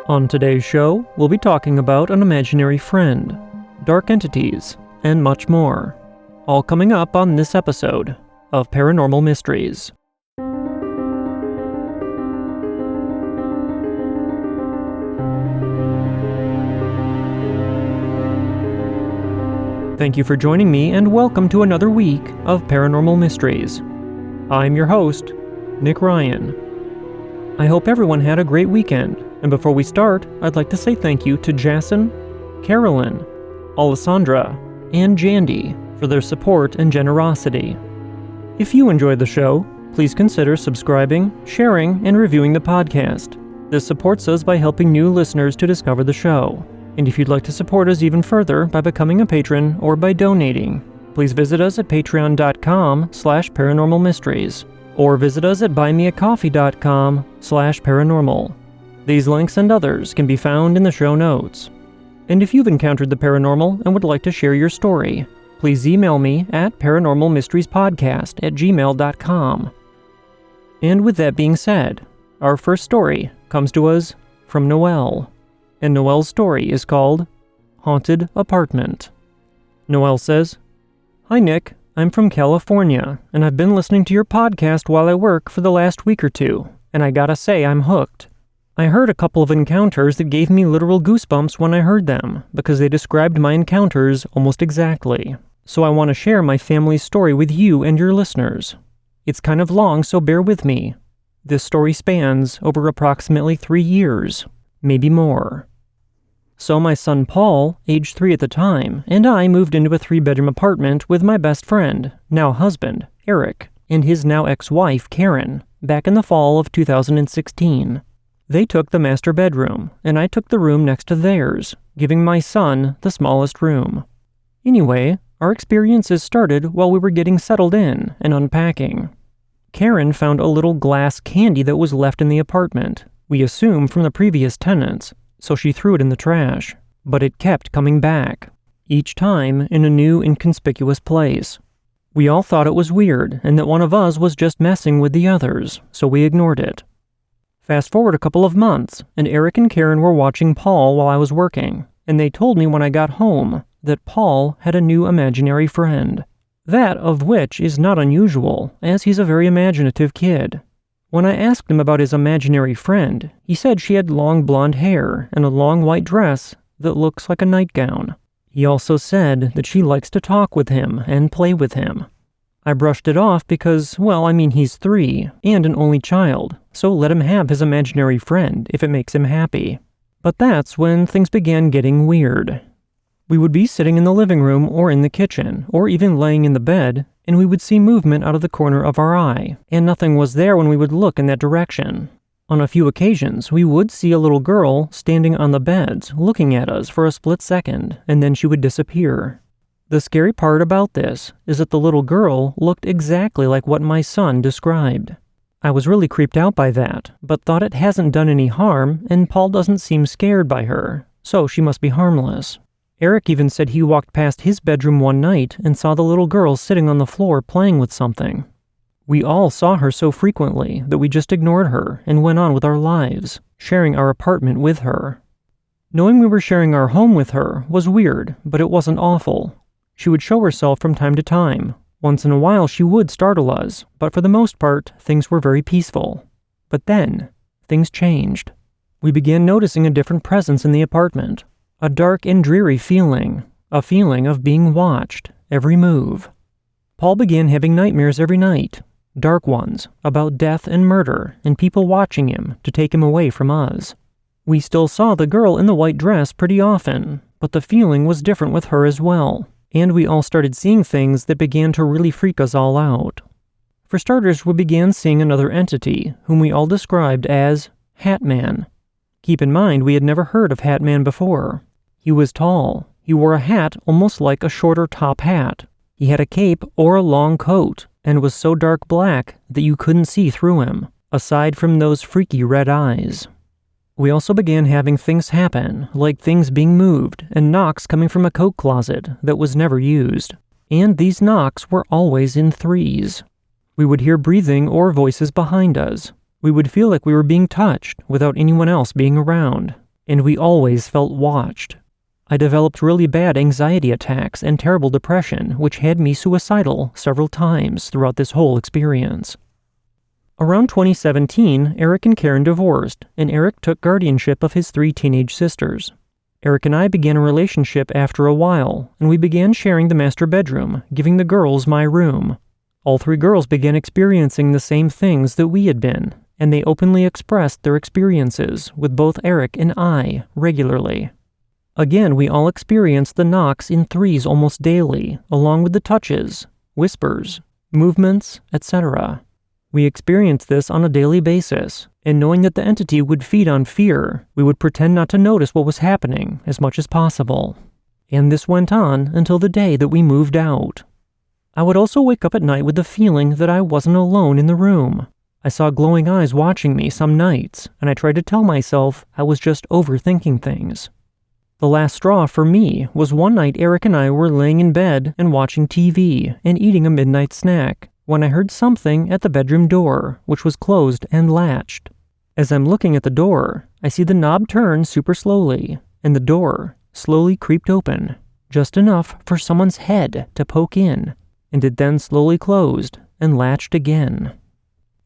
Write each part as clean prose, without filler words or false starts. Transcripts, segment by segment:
On today's show, we'll be talking about an imaginary friend, dark entities, and much more. All coming up on this episode of Paranormal Mysteries. Thank you for joining me, and welcome to another week of Paranormal Mysteries. I'm your host, Nick Ryan. I hope everyone had a great weekend, and before we start, I'd like to say thank you to Jason, Carolyn, Alessandra, and Jandy for their support and generosity. If you enjoyed the show, please consider subscribing, sharing, and reviewing the podcast. This supports us by helping new listeners to discover the show. And if you'd like to support us even further by becoming a patron or by donating, please visit us at patreon.com/paranormalmysteries or visit us at buymeacoffee.com/paranormal. These links and others can be found in the show notes. And if you've encountered the paranormal and would like to share your story, please email me at paranormalmysteriespodcast@gmail.com. And with that being said, our first story comes to us from Noelle. And Noelle's story is called Haunted Apartment. Noelle says, "Hi Nick, I'm from California, and I've been listening to your podcast while I work for the last week or two, and I gotta say I'm hooked. I heard a couple of encounters that gave me literal goosebumps when I heard them, because they described my encounters almost exactly. So I want to share my family's story with you and your listeners. It's kind of long, so bear with me. This story spans over approximately 3 years, maybe more. So my son Paul, age 3 at the time, and I moved into a 3-bedroom apartment with my best friend, now husband, Eric, and his now ex-wife, Karen, back in the fall of 2016. They took the master bedroom, and I took the room next to theirs, giving my son the smallest room. Anyway, our experiences started while we were getting settled in and unpacking. Karen found a little glass candy that was left in the apartment, we assume from the previous tenants, so she threw it in the trash, but it kept coming back, each time in a new inconspicuous place. We all thought it was weird and that one of us was just messing with the others, so we ignored it. Fast forward a couple of months, and Eric and Karen were watching Paul while I was working, and they told me when I got home that Paul had a new imaginary friend. That of which is not unusual, as he's a very imaginative kid. When I asked him about his imaginary friend, he said she had long blonde hair and a long white dress that looks like a nightgown. He also said that she likes to talk with him and play with him. I brushed it off because, he's 3 and an only child, so let him have his imaginary friend if it makes him happy. But that's when things began getting weird. We would be sitting in the living room or in the kitchen, or even laying in the bed, and we would see movement out of the corner of our eye, and nothing was there when we would look in that direction. On a few occasions, we would see a little girl standing on the beds, looking at us for a split second, and then she would disappear. The scary part about this is that the little girl looked exactly like what my son described. I was really creeped out by that, but thought it hasn't done any harm, and Paul doesn't seem scared by her, so she must be harmless. Eric even said he walked past his bedroom one night and saw the little girl sitting on the floor playing with something. We all saw her so frequently that we just ignored her and went on with our lives, sharing our apartment with her. Knowing we were sharing our home with her was weird, but it wasn't awful. She would show herself from time to time. Once in a while she would startle us, but for the most part, things were very peaceful. But then, things changed. We began noticing a different presence in the apartment. A dark and dreary feeling. A feeling of being watched, every move. Paul began having nightmares every night. Dark ones, about death and murder, and people watching him to take him away from us. We still saw the girl in the white dress pretty often, but the feeling was different with her as well. And we all started seeing things that began to really freak us all out. For starters, we began seeing another entity, whom we all described as Hat Man. Keep in mind, we had never heard of Hat Man before. He was tall. He wore a hat almost like a shorter top hat. He had a cape or a long coat, and was so dark black that you couldn't see through him, aside from those freaky red eyes. We also began having things happen, like things being moved and knocks coming from a coat closet that was never used. And these knocks were always in threes. We would hear breathing or voices behind us. We would feel like we were being touched without anyone else being around, and we always felt watched. I developed really bad anxiety attacks and terrible depression, which had me suicidal several times throughout this whole experience. Around 2017, Eric and Karen divorced, and Eric took guardianship of his 3 teenage sisters. Eric and I began a relationship after a while, and we began sharing the master bedroom, giving the girls my room. All 3 girls began experiencing the same things that we had been, and they openly expressed their experiences with both Eric and I regularly. Again, we all experienced the knocks in threes almost daily, along with the touches, whispers, movements, etc. We experienced this on a daily basis, and knowing that the entity would feed on fear, we would pretend not to notice what was happening as much as possible. And this went on until the day that we moved out. I would also wake up at night with the feeling that I wasn't alone in the room. I saw glowing eyes watching me some nights, and I tried to tell myself I was just overthinking things. The last straw for me was one night Eric and I were laying in bed and watching TV and eating a midnight snack when I heard something at the bedroom door, which was closed and latched. As I'm looking at the door, I see the knob turn super slowly, and the door slowly creaked open, just enough for someone's head to poke in, and it then slowly closed and latched again.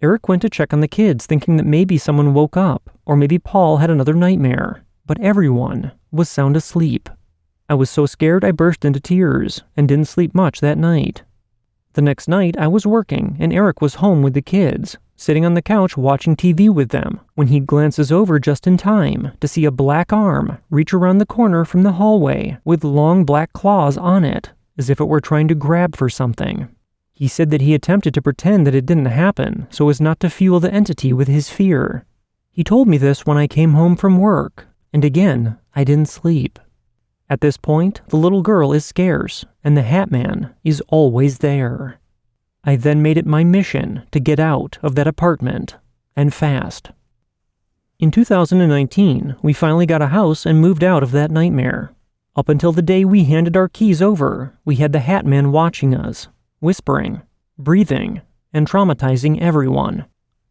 Eric went to check on the kids, thinking that maybe someone woke up, or maybe Paul had another nightmare, but everyone was sound asleep. I was so scared I burst into tears and didn't sleep much that night. The next night I was working and Eric was home with the kids, sitting on the couch watching TV with them, when he glances over just in time to see a black arm reach around the corner from the hallway with long black claws on it, as if it were trying to grab for something. He said that he attempted to pretend that it didn't happen so as not to fuel the entity with his fear. He told me this when I came home from work, and again, I didn't sleep. At this point, the little girl is scarce, and the Hat Man is always there. I then made it my mission to get out of that apartment, and fast. In 2019, we finally got a house and moved out of that nightmare. Up until the day we handed our keys over, we had the Hat Man watching us, whispering, breathing, and traumatizing everyone.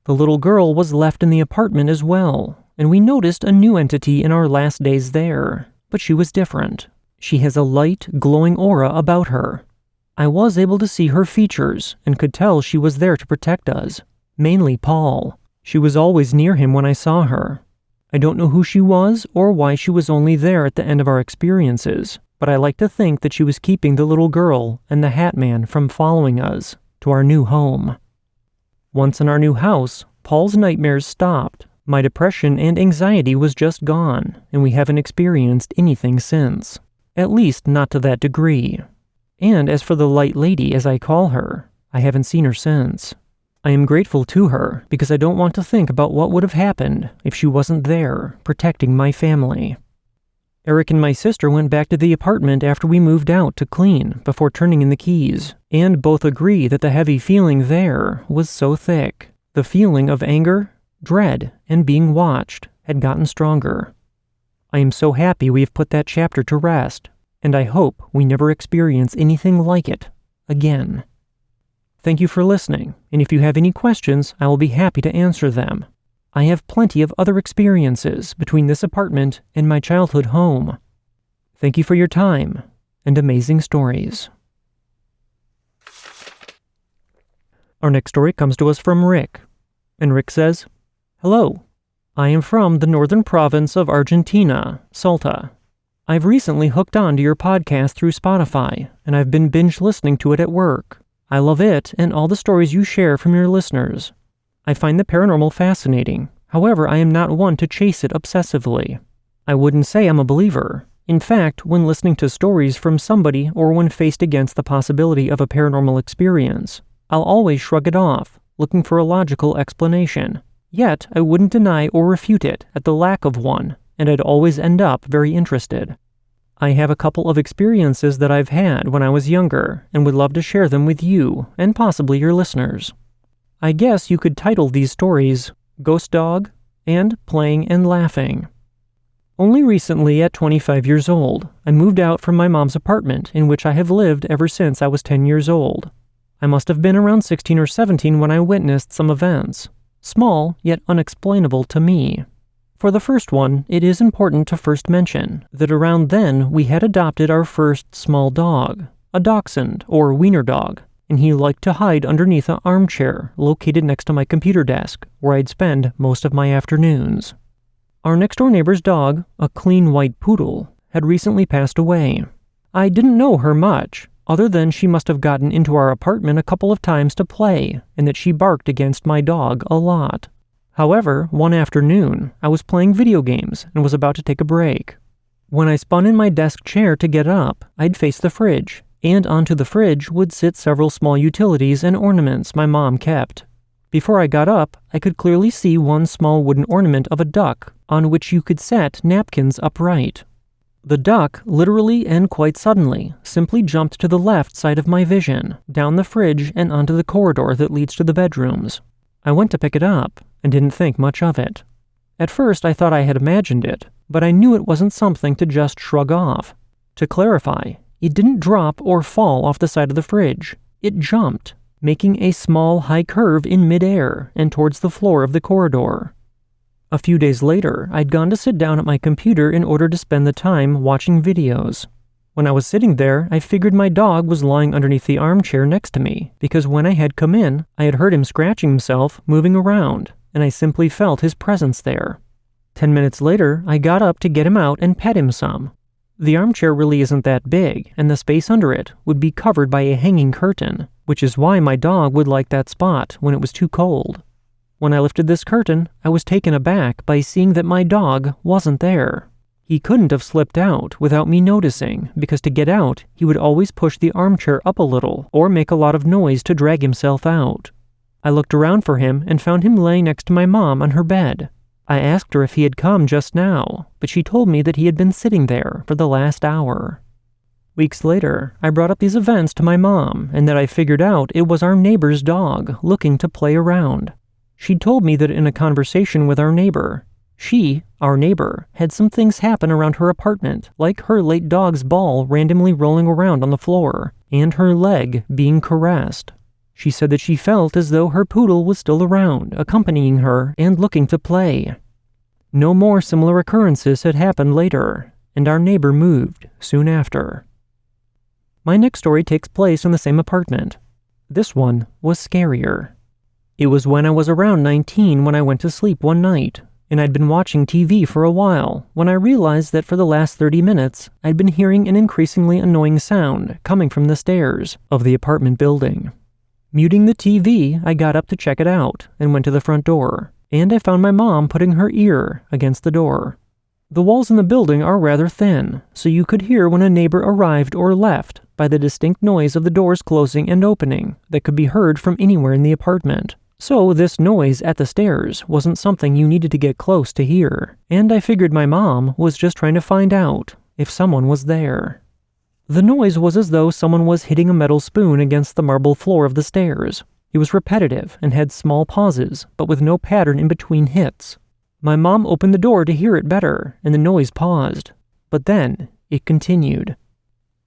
The little girl was left in the apartment as well, and we noticed a new entity in our last days there, but she was different. She has a light, glowing aura about her. I was able to see her features and could tell she was there to protect us, mainly Paul. She was always near him when I saw her. I don't know who she was or why she was only there at the end of our experiences, but I like to think that she was keeping the little girl and the Hat Man from following us to our new home. Once in our new house, Paul's nightmares stopped. My depression and anxiety was just gone, and we haven't experienced anything since. At least not to that degree. And as for the Light Lady, as I call her, I haven't seen her since. I am grateful to her because I don't want to think about what would have happened if she wasn't there, protecting my family. Eric and my sister went back to the apartment after we moved out to clean before turning in the keys, and both agree that the heavy feeling there was so thick. The feeling of anger, dread, and being watched had gotten stronger. I am so happy we have put that chapter to rest, and I hope we never experience anything like it again. Thank you for listening, and if you have any questions, I will be happy to answer them. I have plenty of other experiences between this apartment and my childhood home. Thank you for your time and amazing stories. Our next story comes to us from Rick, and Rick says, "Hello, I am from the northern province of Argentina, Salta. I've recently hooked on to your podcast through Spotify, and I've been binge listening to it at work. I love it and all the stories you share from your listeners. I find the paranormal fascinating. However, I am not one to chase it obsessively. I wouldn't say I'm a believer. In fact, when listening to stories from somebody or when faced against the possibility of a paranormal experience, I'll always shrug it off, looking for a logical explanation. Yet, I wouldn't deny or refute it at the lack of one, and I'd always end up very interested. I have a couple of experiences that I've had when I was younger and would love to share them with you and possibly your listeners. I guess you could title these stories Ghost Dog and Playing and Laughing. Only recently, at 25 years old, I moved out from my mom's apartment in which I have lived ever since I was 10 years old. I must have been around 16 or 17 when I witnessed some events. small yet unexplainable to me. For the first one, it is important to first mention that around then we had adopted our first small dog, a dachshund or wiener dog, and he liked to hide underneath an armchair located next to my computer desk, where I'd spend most of my afternoons. Our next-door neighbor's dog, a clean white poodle, had recently passed away. I didn't know her much, other than she must have gotten into our apartment a couple of times to play, and that she barked against my dog a lot. However, one afternoon, I was playing video games and was about to take a break. When I spun in my desk chair to get up, I'd face the fridge, and onto the fridge would sit several small utilities and ornaments my mom kept. Before I got up, I could clearly see one small wooden ornament of a duck on which you could set napkins upright. The duck, literally and quite suddenly, simply jumped to the left side of my vision, down the fridge and onto the corridor that leads to the bedrooms. I went to pick it up, and didn't think much of it. At first I thought I had imagined it, but I knew it wasn't something to just shrug off. To clarify, it didn't drop or fall off the side of the fridge. It jumped, making a small high curve in midair and towards the floor of the corridor. A few days later, I'd gone to sit down at my computer in order to spend the time watching videos. When I was sitting there, I figured my dog was lying underneath the armchair next to me, because when I had come in, I had heard him scratching himself, moving around, and I simply felt his presence there. 10 minutes later, I got up to get him out and pet him some. The armchair really isn't that big, and the space under it would be covered by a hanging curtain, which is why my dog would like that spot when it was too cold. When I lifted this curtain, I was taken aback by seeing that my dog wasn't there. He couldn't have slipped out without me noticing, because to get out, he would always push the armchair up a little or make a lot of noise to drag himself out. I looked around for him and found him laying next to my mom on her bed. I asked her if he had come just now, but she told me that he had been sitting there for the last hour. Weeks later, I brought up these events to my mom and that I figured out it was our neighbor's dog looking to play around. She'd told me that in a conversation with our neighbor, our neighbor, had some things happen around her apartment, like her late dog's ball randomly rolling around on the floor, and her leg being caressed. She said that she felt as though her poodle was still around, accompanying her and looking to play. No more similar occurrences had happened later, and our neighbor moved soon after. My next story takes place in the same apartment. This one was scarier. It was when I was around 19 when I went to sleep one night, and I'd been watching TV for a while when I realized that for the last 30 minutes, I'd been hearing an increasingly annoying sound coming from the stairs of the apartment building. Muting the TV, I got up to check it out and went to the front door, and I found my mom putting her ear against the door. The walls in the building are rather thin, so you could hear when a neighbor arrived or left by the distinct noise of the doors closing and opening that could be heard from anywhere in the apartment. So this noise at the stairs wasn't something you needed to get close to hear, and I figured my mom was just trying to find out if someone was there. The noise was as though someone was hitting a metal spoon against the marble floor of the stairs. It was repetitive and had small pauses, but with no pattern in between hits. My mom opened the door to hear it better, and the noise paused, but then it continued.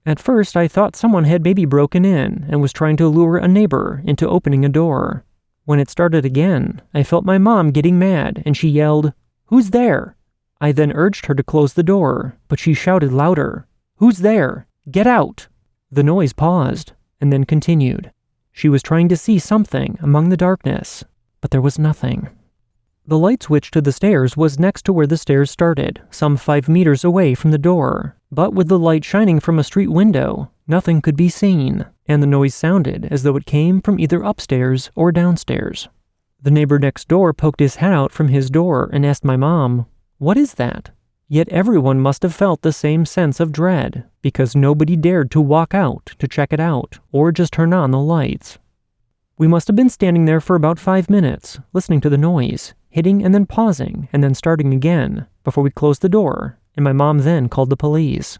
At first, I thought someone had maybe broken in and was trying to lure a neighbor into opening a door. When it started again, I felt my mom getting mad, and she yelled, "Who's there?" I then urged her to close the door, but she shouted louder, "Who's there? Get out!" The noise paused, and then continued. She was trying to see something among the darkness, but there was nothing. The light switch to the stairs was next to where the stairs started, some 5 meters away from the door, but with the light shining from a street window, nothing could be seen, and the noise sounded as though it came from either upstairs or downstairs. The neighbor next door poked his head out from his door and asked my mom, "What is that?" Yet everyone must have felt the same sense of dread, because nobody dared to walk out to check it out, or just turn on the lights. We must have been standing there for about 5 minutes, listening to the noise, hitting and then pausing, and then starting again, before we closed the door, and my mom then called the police.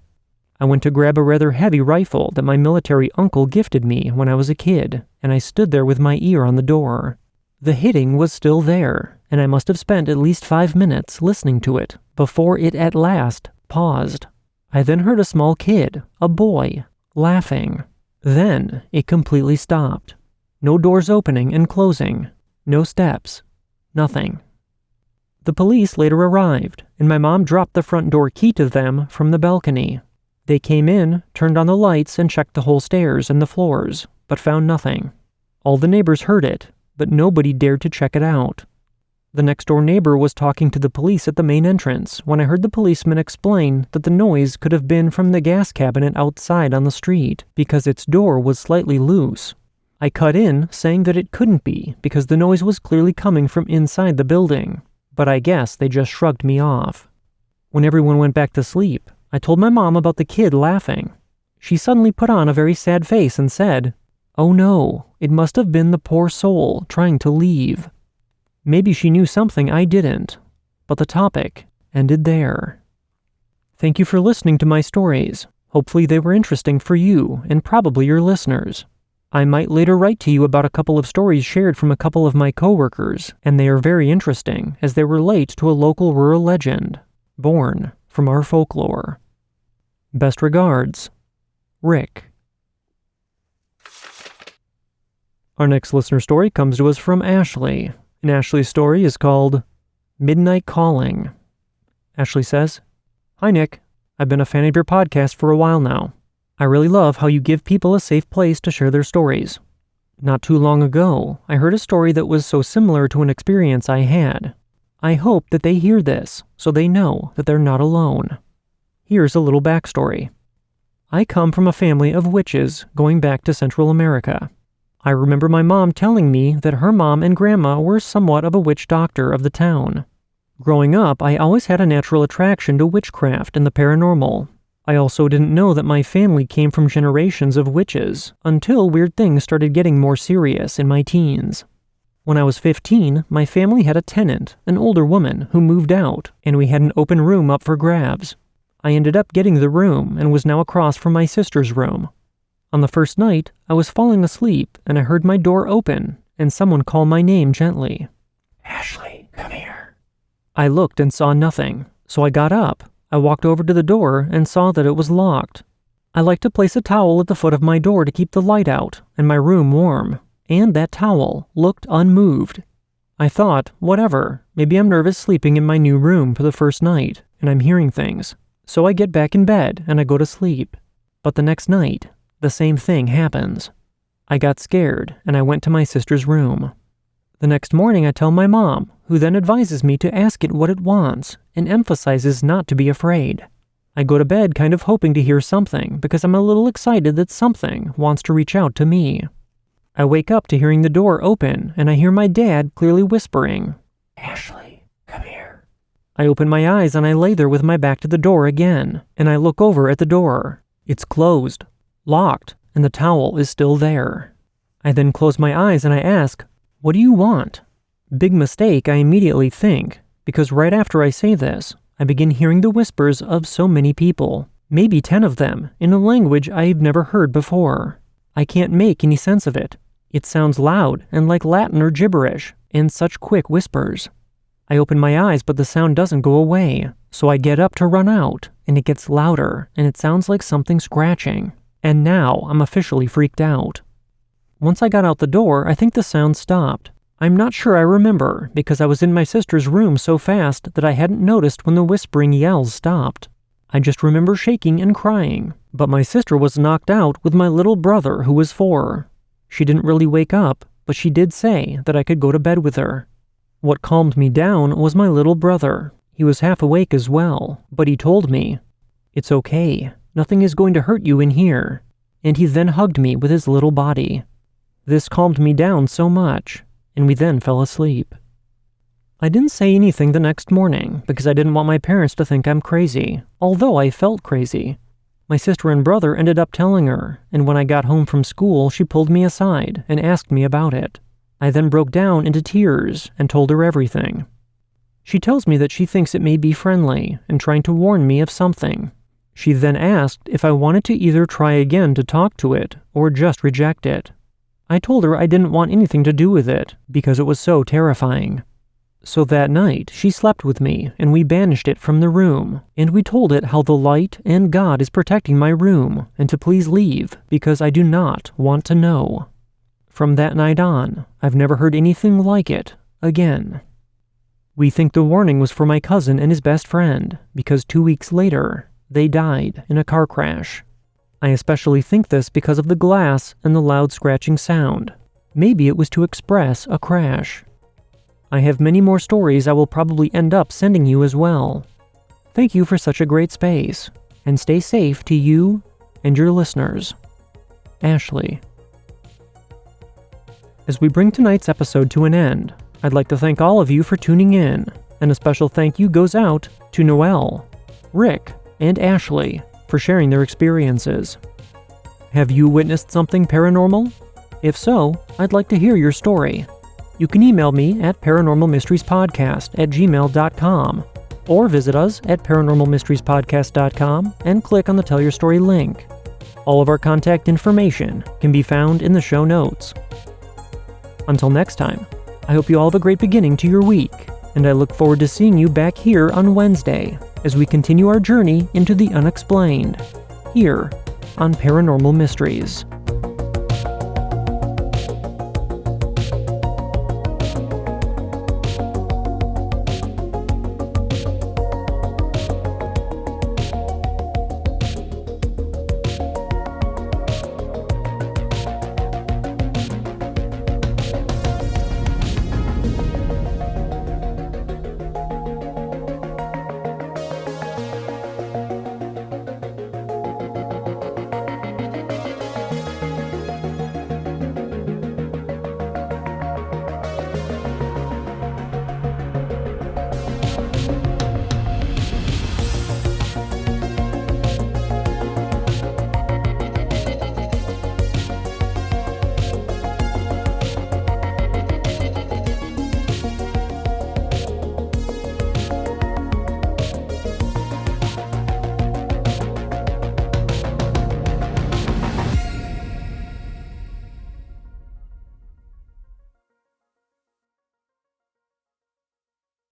I went to grab a rather heavy rifle that my military uncle gifted me when I was a kid, and I stood there with my ear on the door. The hitting was still there, and I must have spent at least 5 minutes listening to it before it at last paused. I then heard a small kid, a boy, laughing. Then it completely stopped. No doors opening and closing, no steps, Nothing. The police later arrived, and my mom dropped the front door key to them from the balcony. They came in, turned on the lights, and checked the whole stairs and the floors, but found nothing. All the neighbors heard it, but nobody dared to check it out. The next-door neighbor was talking to the police at the main entrance when I heard the policeman explain that the noise could have been from the gas cabinet outside on the street because its door was slightly loose. I cut in, saying that it couldn't be because the noise was clearly coming from inside the building, but I guess they just shrugged me off. When everyone went back to sleep, I told my mom about the kid laughing. She suddenly put on a very sad face and said, "Oh no, it must have been the poor soul trying to leave." Maybe she knew something I didn't, but the topic ended there. Thank you for listening to my stories. Hopefully they were interesting for you and probably your listeners. I might later write to you about a couple of stories shared from a couple of my coworkers, and they are very interesting as they relate to a local rural legend, born from our folklore. Best regards, Rick. Our next listener story comes to us from Ashley, and Ashley's story is called Midnight Calling. Ashley says, "Hi Nick, I've been a fan of your podcast for a while now. I really love how you give people a safe place to share their stories. Not too long ago, I heard a story that was so similar to an experience I had. I hope that they hear this so they know that they're not alone. Here's a little backstory. I come from a family of witches going back to Central America. I remember my mom telling me that her mom and grandma were somewhat of a witch doctor of the town. Growing up, I always had a natural attraction to witchcraft and the paranormal. I also didn't know that my family came from generations of witches until weird things started getting more serious in my teens. When I was 15, my family had a tenant, an older woman, who moved out, and we had an open room up for grabs. I ended up getting the room and was now across from my sister's room. On the first night, I was falling asleep and I heard my door open and someone call my name gently. "Ashley, come here." I looked and saw nothing, so I got up. I walked over to the door and saw that it was locked. I like to place a towel at the foot of my door to keep the light out and my room warm, and that towel looked unmoved. I thought, whatever, maybe I'm nervous sleeping in my new room for the first night, and I'm hearing things. So I get back in bed and I go to sleep. But the next night, the same thing happens. I got scared and I went to my sister's room. The next morning I tell my mom, who then advises me to ask it what it wants and emphasizes not to be afraid. I go to bed kind of hoping to hear something because I'm a little excited that something wants to reach out to me. I wake up to hearing the door open and I hear my dad clearly whispering, "Ashley, come here." I open my eyes and I lay there with my back to the door again, and I look over at the door. It's closed, locked, and the towel is still there. I then close my eyes and I ask, "What do you want?" Big mistake, I immediately think, because right after I say this, I begin hearing the whispers of so many people, maybe 10 of them, in a language I've never heard before. I can't make any sense of it. It sounds loud and like Latin or gibberish, and such quick whispers. I open my eyes, but the sound doesn't go away, so I get up to run out, and it gets louder, and it sounds like something scratching. And now I'm officially freaked out. Once I got out the door, I think the sound stopped. I'm not sure I remember, because I was in my sister's room so fast that I hadn't noticed when the whispering yells stopped. I just remember shaking and crying, but my sister was knocked out with my little brother who was 4. She didn't really wake up, but she did say that I could go to bed with her. What calmed me down was my little brother. He was half awake as well, but he told me, "It's okay, nothing is going to hurt you in here," and he then hugged me with his little body. This calmed me down so much, and we then fell asleep. I didn't say anything the next morning because I didn't want my parents to think I'm crazy, although I felt crazy. My sister and brother ended up telling her, and when I got home from school, she pulled me aside and asked me about it. I then broke down into tears and told her everything. She tells me that she thinks it may be friendly and trying to warn me of something. She then asked if I wanted to either try again to talk to it or just reject it. I told her I didn't want anything to do with it because it was so terrifying. So that night, she slept with me and we banished it from the room, and we told it how the light and God is protecting my room and to please leave because I do not want to know. From that night on, I've never heard anything like it again. We think the warning was for my cousin and his best friend, because 2 weeks later, they died in a car crash. I especially think this because of the glass and the loud scratching sound. Maybe it was to express a crash. I have many more stories I will probably end up sending you as well. Thank you for such a great space, and stay safe to you and your listeners. Ashley. As we bring tonight's episode to an end, I'd like to thank all of you for tuning in, and a special thank you goes out to Noelle, Rick, and Ashley for sharing their experiences. Have you witnessed something paranormal? If so, I'd like to hear your story. You can email me at paranormalmysteriespodcast@gmail.com or visit us at paranormalmysteriespodcast.com and click on the Tell Your Story link. All of our contact information can be found in the show notes. Until next time, I hope you all have a great beginning to your week, and I look forward to seeing you back here on Wednesday as we continue our journey into the unexplained, here on Paranormal Mysteries.